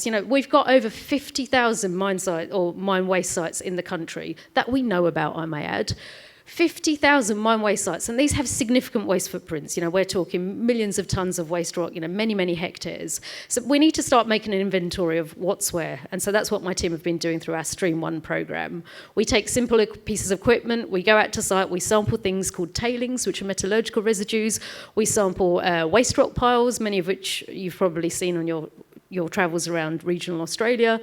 You know, we've got over 50,000 mine waste sites in the country that we know about, I may add. 50,000 mine waste sites, and these have significant waste footprints. You know, we're talking millions of tons of waste rock, you know, many, many hectares. So we need to start making an inventory of what's where. And so that's what my team have been doing through our Stream 1 program. We take simple pieces of equipment, we go out to site, we sample things called tailings, which are metallurgical residues. We sample waste rock piles, many of which you've probably seen on your travels around regional Australia.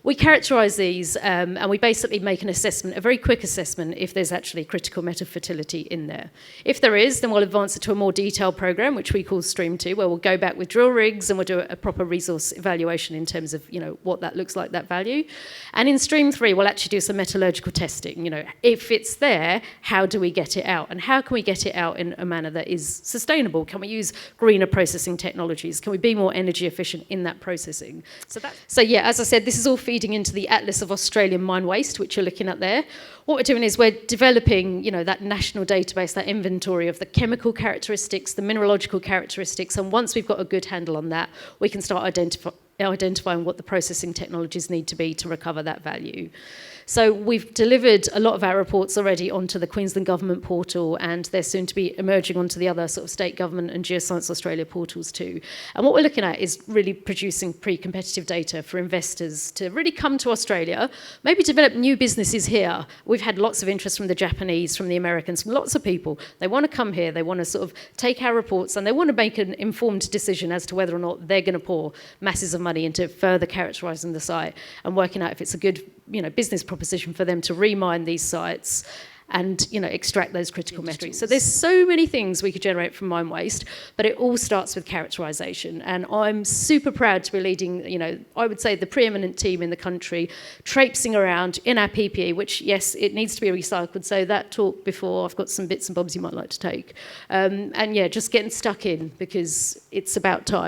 We characterise these and we basically make an assessment, a very quick assessment, if there's actually critical metal fertility in there. If there is, then we'll advance it to a more detailed programme, which we call Stream 2, where we'll go back with drill rigs and we'll do a proper resource evaluation in terms of, you know, what that looks like, that value. And in Stream 3, we'll actually do some metallurgical testing. You know, if it's there, how do we get it out? And how can we get it out in a manner that is sustainable? Can we use greener processing technologies? Can we be more energy efficient in that processing? So yeah, as I said, this is all feeding into the Atlas of Australian Mine Waste, which you're looking at there. What we're doing is we're developing, you know, that national database, that inventory of the chemical characteristics, the mineralogical characteristics, and once we've got a good handle on that, we can start identifying what the processing technologies need to be to recover that value. So we've delivered a lot of our reports already onto the Queensland Government portal, and they're soon to be emerging onto the other sort of state government and Geoscience Australia portals too. And what we're looking at is really producing pre-competitive data for investors to really come to Australia, maybe develop new businesses here. We've had lots of interest from the Japanese, from the Americans, from lots of people. They want to come here, they want to sort of take our reports, and they want to make an informed decision as to whether or not they're going to pour masses of money into further characterising the site and working out if it's a good, you know, business proposition for them to remine these sites and, you know, extract those critical metals. So there's so many things we could generate from mine waste, but it all starts with characterisation. And I'm super proud to be leading, you know, I would say the preeminent team in the country, traipsing around in our PPE, which, yes, it needs to be recycled. So that talk before, I've got some bits and bobs you might like to take. And yeah, just getting stuck in because it's about time.